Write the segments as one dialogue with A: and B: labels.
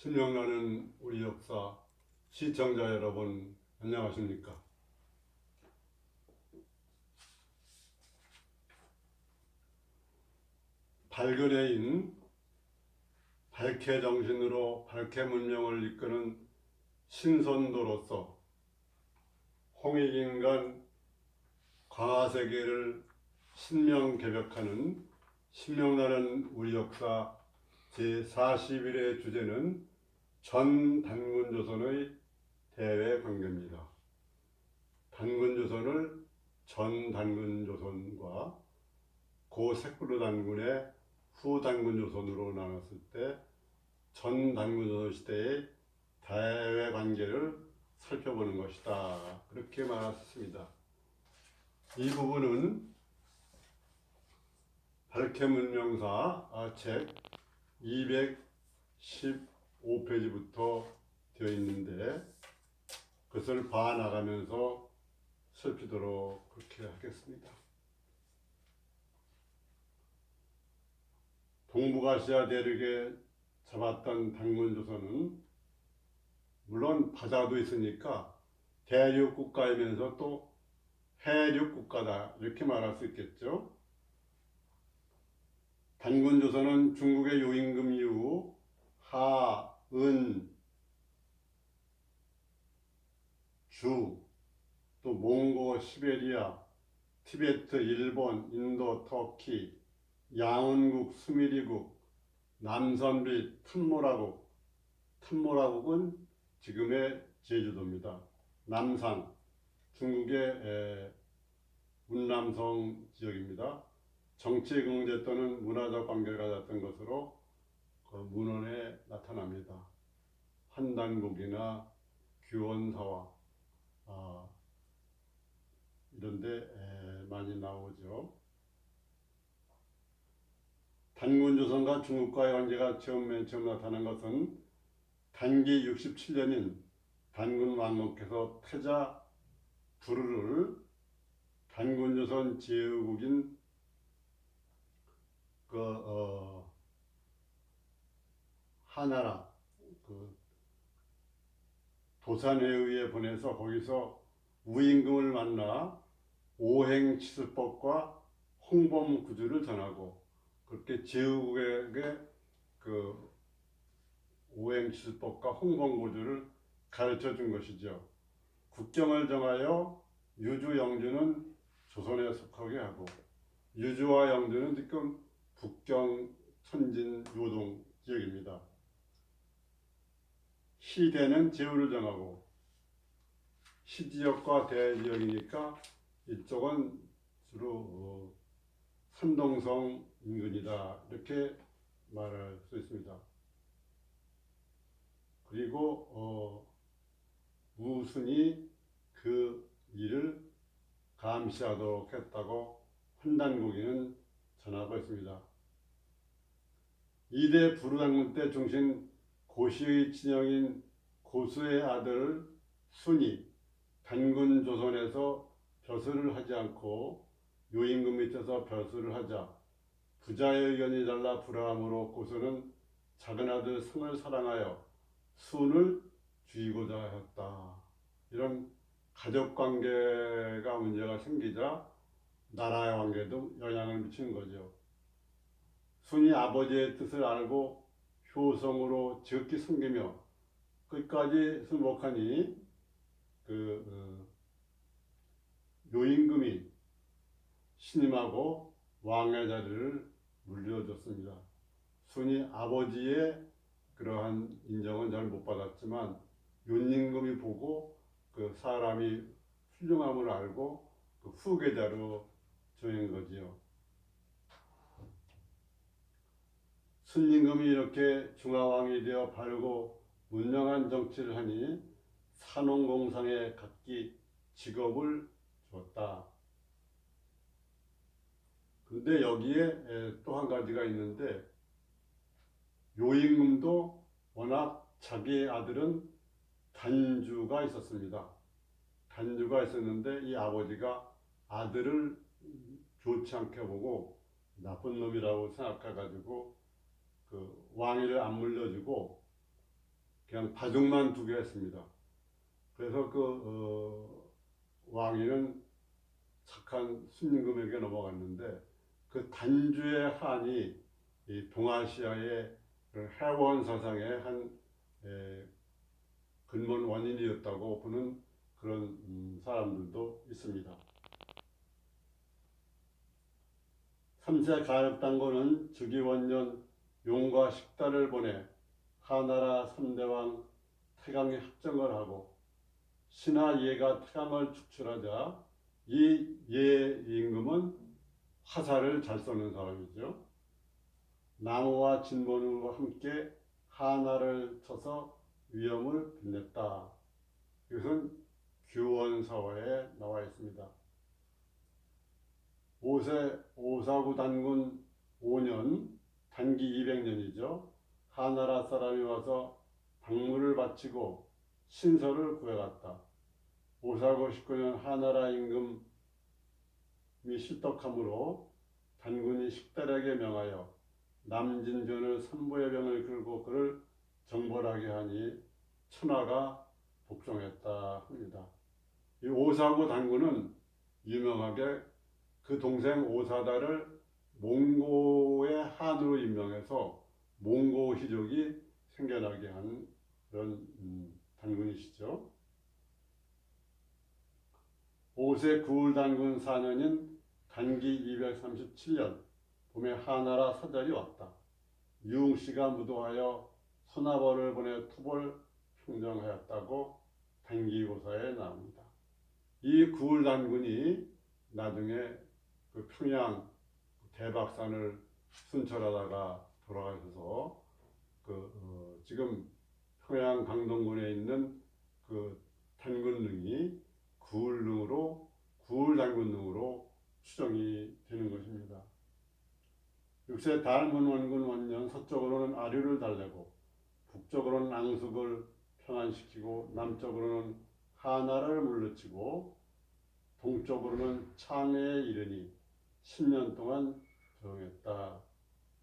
A: 신명나는 우리 역사 시청자 여러분 안녕하십니까? 발근해인 발케 정신으로 발케 문명을 이끄는 신선도로서 홍익인간 광화세계를 신명개벽하는 신명나는 우리 역사 제41회 주제는 전단군조선의 대외관계입니다. 단군조선을 전단군조선과 고세꾸르단군의 후단군조선으로 나눴을 때 전단군조선 시대의 대외관계를 살펴보는 것이다. 그렇게 말했습니다. 이 부분은 발케문명사 책 215페이지부터 되어 있는데 그것을 봐나가면서 살피도록 그렇게 하겠습니다. 동북아시아 대륙에 잡았던 단군조선은 물론 바다도 있으니까 대륙 국가이면서 또 해륙 국가다 이렇게 말할 수 있겠죠. 단군조선은 중국의 요임금 이후 하, 은, 주, 또 몽고, 시베리아, 티베트, 일본, 인도, 터키, 양원국, 수미리국, 남선비, 탐모라국, 탐모라국은 지금의 제주도입니다. 남산, 중국의 운남성 지역입니다. 정치, 경제 또는 문화적 관계가 가졌던 것으로 그 문헌에 나타납니다. 한단국이나 규원사화 이런데 많이 나오죠. 단군조선과 중국과의 관계가 맨 처음 나타난 것은 단기 67년인 단군 왕국께서 태자 부르를 단군조선 제후국인 하나라 도산회의에 보내서 거기서 우임금을 만나 오행치술법과 홍범구주를 전하고 그렇게 제후국에게 그 오행치술법과 홍범구주를 가르쳐 준 것이죠. 국경을 정하여 유주, 영주는 조선에 속하게 하고 유주와 영주는 지금 북경, 천진, 요동 지역입니다. 시대는 제후를 정하고 시지역과 대지역이니까 이쪽은 주로 산동성 인근이다 이렇게 말할 수 있습니다. 그리고 우순이 그 일을 감시하도록 했다고 한단국이는 전하고 있습니다. 이대 부르단군 때 중신 고시의 친형인 고수의 아들 순이 단군 조선에서 벼슬을 하지 않고 요임금 밑에서 벼슬을 하자 부자의 의견이 달라 불화함으로 고수는 작은 아들 승을 사랑하여 순을 죽이고자 하였다. 이런 가족관계가 문제가 생기자 나라의 관계도 영향을 미치는 거죠. 순이 아버지의 뜻을 알고 효성으로 지극히 섬기며 끝까지 순복하니 요임금이 신임하고 왕의 자리를 물려줬습니다. 순이 아버지의 그러한 인정은 잘 못 받았지만 윤임금이 보고 그 사람이 훌륭함을 알고 그 후계자로 정한 거지요. 순임금이 이렇게 중화왕이 되어 바르고 문명한 정치를 하니 산원공상에 각기 직업을 줬다. 그런데 여기에 또 한 가지가 있는데 요임금도 워낙 자기 아들은 단주가 있었습니다. 단주가 있었는데 이 아버지가 아들을 좋지 않게 보고 나쁜 놈이라고 생각해가지고 그 왕위를 안 물려주고 그냥 바둑만 두게 했습니다. 그래서 왕위는 착한 순임금에게 넘어갔는데 그 단주의 한이 이 동아시아의 그 해원 사상의 한 근본 원인이었다고 보는 그런 사람들도 있습니다. 3세 가역당군은 즉위원년 용과 식달을 보내 하나라 3대왕 태강에 합정을 하고 신하 예가 태강을 축출하자 이 예 임금은 화살을 잘 쏘는 사람이죠. 나무와 진본으로 함께 하나를 쳐서 위엄을 빛냈다. 이것은 규원서화에 나와 있습니다. 5세 오사구 단군 5년 단기 200년이죠. 하나라 사람이 와서 박물을 바치고 신서를 구해갔다. 오사구 19년 하나라 임금이 실덕함으로 단군이 식달에게 명하여 남진전을 선부의 병을 끌고 그를 정벌하게 하니 천하가 복종했다 합니다. 이 오사구 단군은 유명하게 그 동생 오사다를 몽고의 한으로 임명해서 몽고 희족이 생겨나게 한 그런 단군이시죠. 5세 구울 단군 4년인 단기 237년 봄에 하나라 사절이 왔다. 유웅씨가 무도하여 소나벌을 보내 토벌 평정하였다고 단기고사에 나옵니다. 이 구울 단군이 나중에 그 평양 대박산을 순찰하다가 돌아가셔서 지금 평양 강동군에 있는 그 단군릉이 구울단군릉으로 추정이 되는 것입니다. 6세 달문원군 원년 서쪽으로는 아류를 달래고 북쪽으로는 앙숙을 평안시키고 남쪽으로는 하나를 물리치고 동쪽으로는 창해에 이르니 10년 동안 조용했다.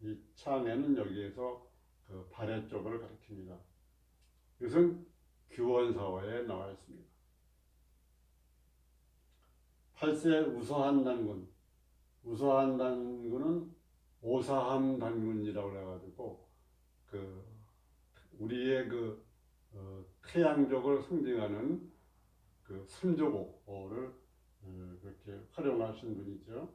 A: 이 창해는 여기에서 그 발해 쪽을 가리킵니다. 이것은 규원사화에 나와 있습니다. 8세 우서한 단군. 우서한 단군은 오사함 단군이라고 해가지고 우리의 태양족을 상징하는 그 삼조고를 그렇게 활용하신 분이죠.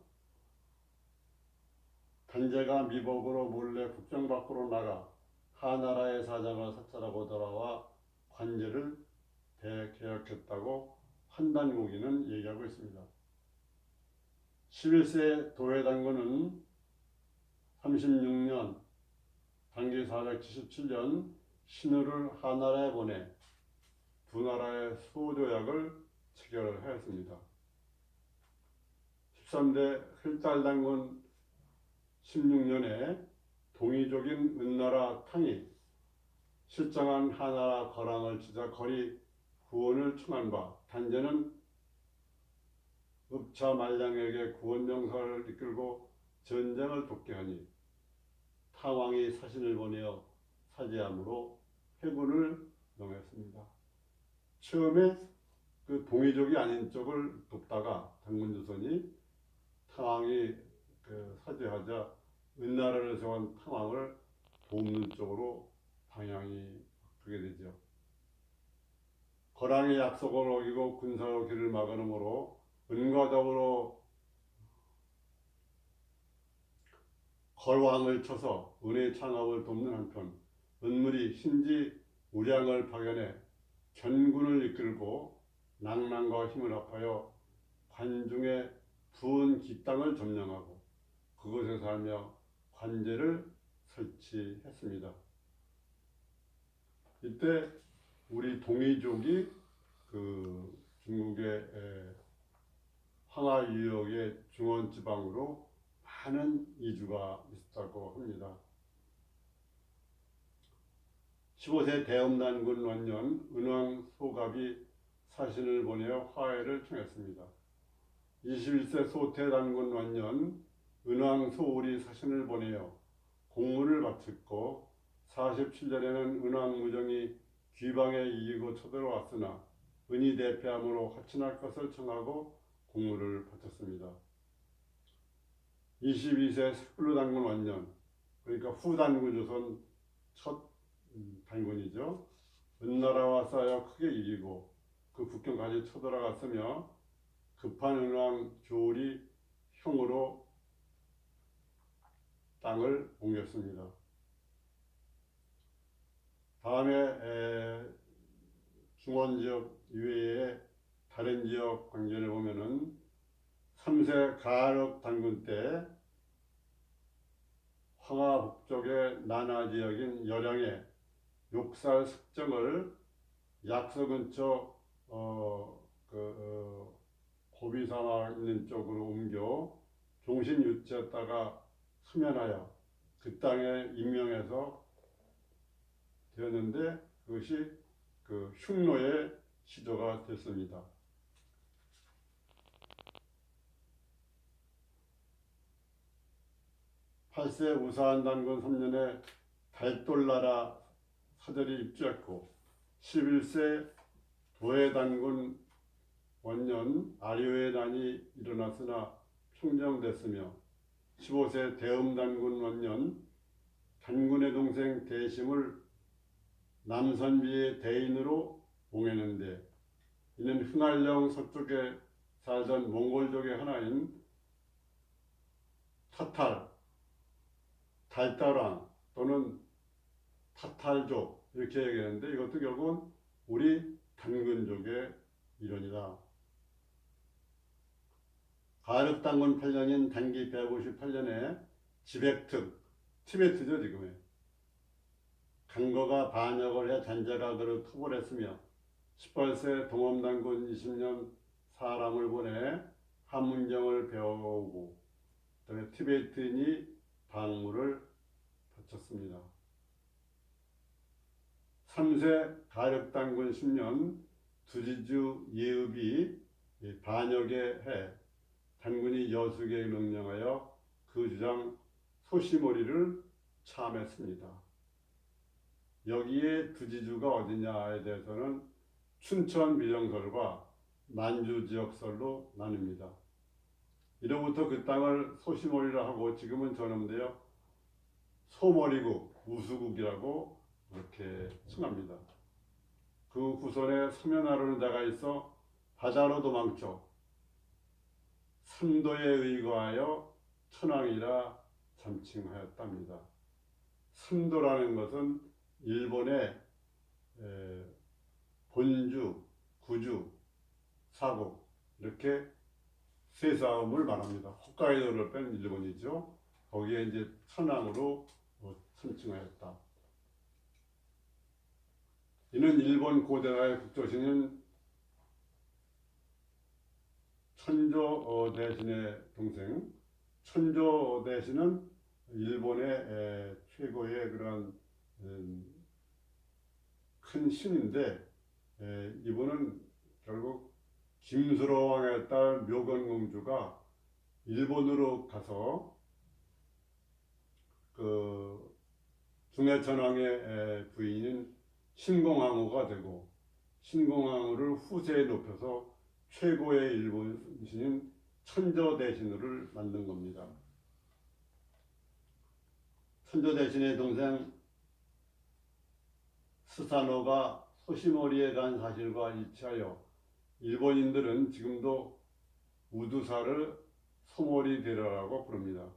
A: 단제가 미복으로 몰래 국정 밖으로 나가 하나라의 사장을 사찰하고 돌아와 관제를 대개혁했다고 환단고기는 얘기하고 있습니다. 11세 도해단군은 36년 단기 477년 신우를 하나라에 보내 두 나라의 수호조약을 체결하였습니다. 13대 흘달단군 16년에 동이족인 은나라 탕이 실정한 하나라 거랑을 치자 거리 구원을 청한 바 단제는 읍차 말량에게 구원 명사를 이끌고 전쟁을 돕게 하니 탕왕이 사신을 보내어 사죄함으로 회군을 명했습니다. 처음에 그 동이족이 아닌 쪽을 돕다가 단군조선이 탕왕이 사죄하자 은나라를 세운 탕왕을 돕는 쪽으로 방향이 바뀌게 되죠. 거랑의 약속을 어기고 군사로 길을 막으므로 은과 더불어 걸왕을 쳐서 은의 창업을 돕는 한편 은물이 신지 우량을 파견해 견군을 이끌고 낭만과 힘을 합하여 관중의 부은 기땅을 점령하고 그곳에 살며 관제를 설치했습니다. 이때 우리 동이족이 중국의 황하 유역의 중원 지방으로 많은 이주가 있었다고 합니다. 15세 대엄단군 원년 은왕 소갑이 사신을 보내어 화해를 청했습니다. 21세 소태단군 원년 은왕 소울이 사신을 보내어 공문을 바쳤고 47년에는 은왕 무정이 귀방에 이기고 쳐들어왔으나 은희 대패함으로 하친할 것을 청하고 공물을 바쳤습니다. 22세 삭불로 단군 원년, 그러니까 후단군 조선 첫 단군이죠. 은나라와 싸워 크게 이기고 그 국경까지 쳐들어갔으며 급한 은왕 조울이 형으로 땅을 옮겼습니다. 다음에 중원지역 이외에 다른 지역 관계를 보면은 3세 가륵 단군 때 황하 북쪽의 난하 지역인 열양의 욕살 습정을 약서 근처 고비사막 있는 쪽으로 옮겨 종신 유치했다가 수면하여 그 땅에 임명해서 되었는데 그것이 그 흉노의 시조가 됐습니다. 8세 우사한 단군 3년에 달돌나라 사절이 입주했고 11세 도해 단군 원년 아류의 난이 일어났으나 평정됐으며 15세 대음 단군 원년 단군의 동생 대심을 남선비의 대인으로 몽했는데 이는 흥할령 서쪽에 살던 몽골족의 하나인 타탈, 달따랑 또는 타탈족 이렇게 얘기하는데 이것도 결국은 우리 단군족의 일원이다. 가륵 단군 8년인 단기 158년에 지백특, 티베트죠 지금의 강거가 반역을 해 잔재가 그를 토벌했으며 18세 동엄단군 20년 사람을 보내 한문경을 배워오고 그다음에 티베트인이 방물을 바쳤습니다. 3세 가륵단군 10년 두지주 예읍이 반역에 해 단군이 여수에게 명령하여 그 주장 소시모리를 참했습니다. 여기에 두지주가 어디냐에 대해서는 춘천 밀령설과 만주 지역설로 나뉩니다. 이로부터 그 땅을 소시모리라 하고 지금은 전음되어 소머리국, 우수국이라고 그렇게 칭합니다. 그 후손에 서면하려는 자가 있어 바다로 도망쳐 삼도에 의거하여 천왕이라 잠칭하였답니다. 삼도라는 것은 일본의 본주, 구주, 사국 이렇게 세 싸움을 말합니다. 홋카이도를 뺀 일본이죠. 거기에 이제 천왕으로 참칭하였다. 이는 일본 고대나라의 국조신인 천조 대신의 동생. 천조 대신은 일본의 최고의 그런 큰 신인데 이분은 결국 김수로 왕의 딸 묘건공주가 일본으로 가서 그 중해천왕의 부인인 신공항후가 되고 신공항후를 후세에 높여서 최고의 일본 신인 천조대신을 만든 겁니다. 천조대신의 동생 스사노가 소시모리에 간 사실과 일치하여 일본인들은 지금도 우두사를 소모리대라라고 부릅니다.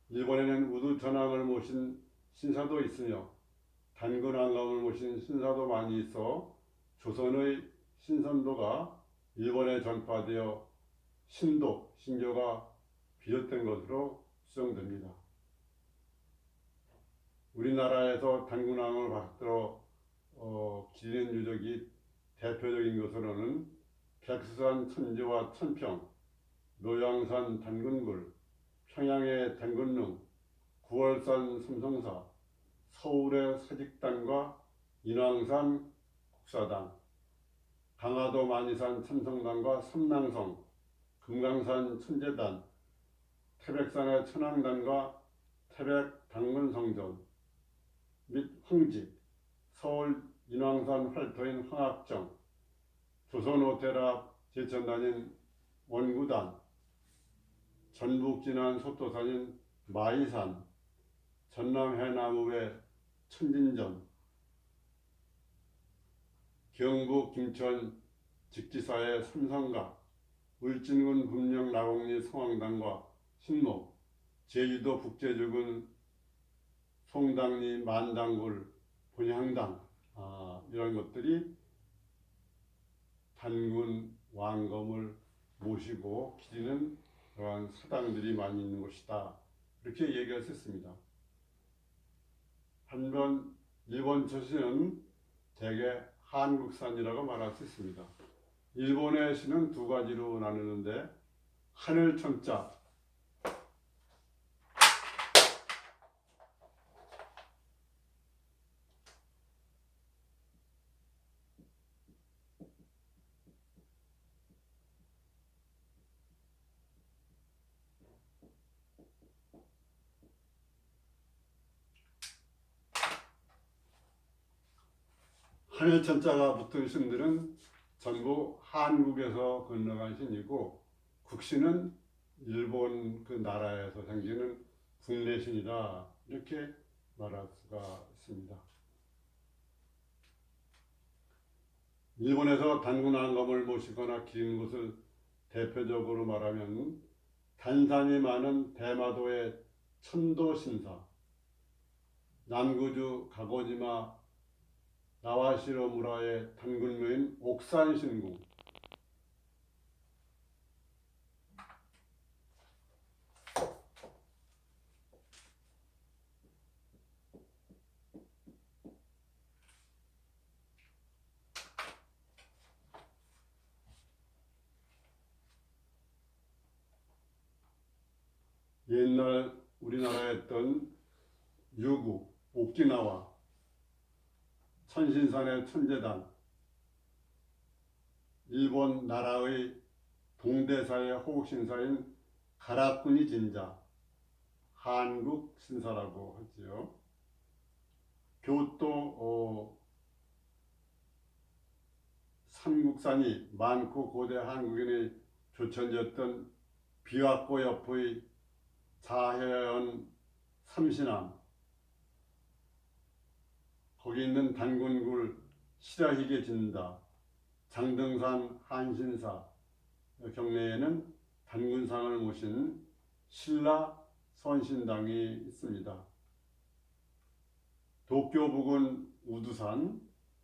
A: 일본에는 우두 전왕을 모신 신사도 있으며 단군 왕감을 모신 신사도 많이 있어 조선의 신선도가 일본에 전파되어 신도, 신교가 비롯된 것으로 추정됩니다. 우리나라에서 단군왕을 받들어 기리는 유적이 대표적인 것으로는 백두산 천지와 천평, 노양산 단군굴, 평양의 단군릉, 구월산 삼성사, 서울의 서직당과 인왕산 국사당, 강화도 만이산 참성당과 삼낭성, 금강산 천재단, 태백산의 천왕단과 태백 당군성전 및 황지, 서울 인왕산 활터인 황학정, 조선오태라 제천단인 원구단, 전북 진안 소토산인 마이산, 전남 해남읍의 천진전, 경북 김천 직지사의 삼성각, 울진군 금령 나곡리 성황당과 신목, 제주도 북제주군 송당리 만당굴 본향당, 이런 것들이 단군 왕검을 모시고 기리는 그러한 사당들이 많이 있는 곳이다. 이렇게 얘기할 수 있습니다. 한편 일본 처시는 대개 한국산이라고 말할 수 있습니다. 일본의 시는 두 가지로 나누는데 하늘천자, 하늘천자가 붙은 신들은 전부 한국에서 건너간 신이고, 국신은 일본 그 나라에서 생기는 국내 신이다. 이렇게 말할 수가 있습니다. 일본에서 단군 왕검을 모시거나 기린 곳을 대표적으로 말하면 단산이 많은 대마도의 천도신사, 남구주 가고지마 나와시로 무라의 단군묘인 옥산신궁, 옛날 우리나라에 있던 유구, 오키나와, 천신산의 천재단, 일본 나라의 동대사의 호국신사인 가라쿠니 진자, 한국 신사라고 하지요. 교토 삼국산이 많고 고대 한국인의 조천지였던 비와코 옆의 자해연 삼신암, 거기 있는 단군굴 시라히게 진다, 장등산 한신사 경내에는 단군상을 모신 신라 선신당이 있습니다. 도쿄 부근 우두산,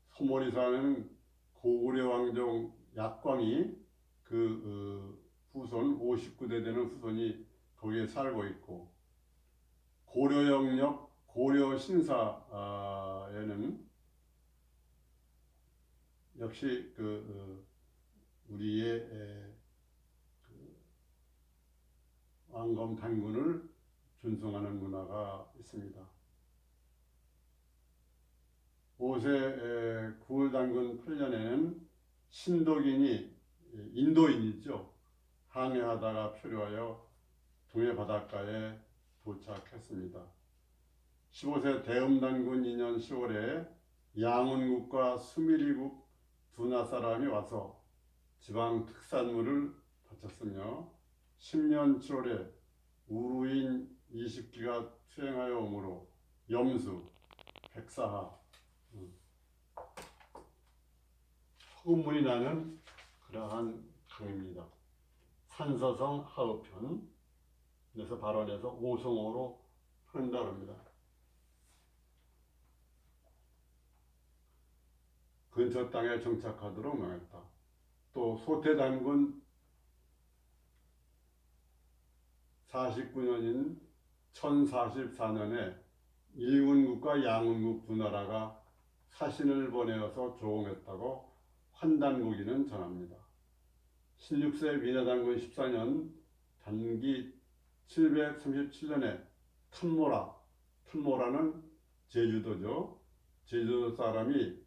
A: 소모리산은 고구려 왕정 약광이 후손 59대 되는 후손이 거기에 살고 있고, 고려 영역 고려 신사에는 역시 우리의 왕검 단군을 존송하는 문화가 있습니다. 5세 9월 단군 8년에는 신도긴이 인도인이죠. 항해하다가 표류하여 동해 바닷가에 도착했습니다. 15세 대음단군 2년 10월에 양운국과 수미리국 두 나사람이 와서 지방 특산물을 바쳤으며, 10년 7월에 우루인 20기가 투행하여 오므로 염수, 백사하, 소금물이 나는 그러한 강입니다. 산서성 하읍편, 그래서 발원해서 오성호로 흐른다고 합니다. 근처 땅에 정착하도록 명했다. 또 소태단군 49년인 1044년에 일군국과 양운국 두 나라가 사신을 보내어서 조공했다고 환단고기는 전합니다. 16세 위나단군 14년 단기 737년에 탐모라는 제주도죠. 제주도 사람이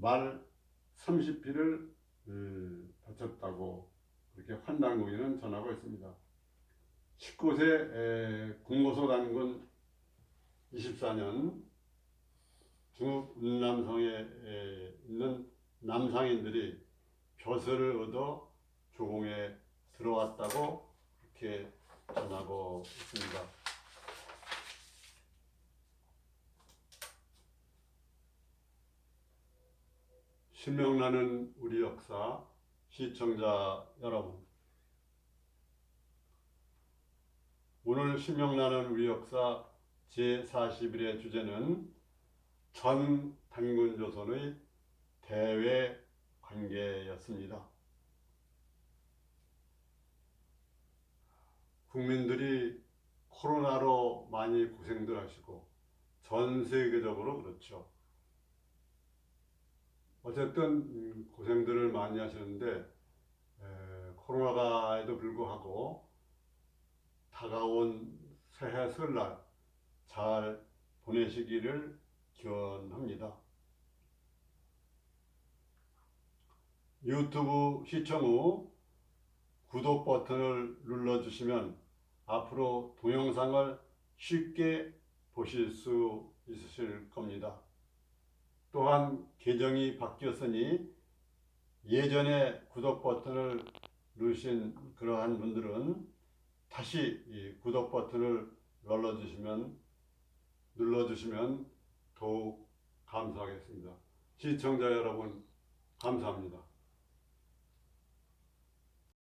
A: 말 30피를 바쳤다고 그렇게 환단고기는 전하고 있습니다. 19세 국모소 단군 24년 중국 운남성에 있는 남상인들이 벼슬을 얻어 조공에 들어왔다고 이렇게 전하고 있습니다. 신명나는 우리 역사 시청자 여러분, 오늘 신명나는 우리 역사 제41회 주제는 전 단군조선의 대외 관계였습니다. 국민들이 코로나로 많이 고생들 하시고 전 세계적으로 그렇죠. 어쨌든 고생들을 많이 하시는데 코로나가에도 불구하고 다가온 새해 설날 잘 보내시기를 기원합니다. 유튜브 시청 후 구독 버튼을 눌러주시면 앞으로 동영상을 쉽게 보실 수 있으실 겁니다. 또한 계정이 바뀌었으니 예전에 구독 버튼을 누르신 그러한 분들은 다시 이 구독 버튼을 눌러주시면 더욱 감사하겠습니다. 시청자 여러분, 감사합니다.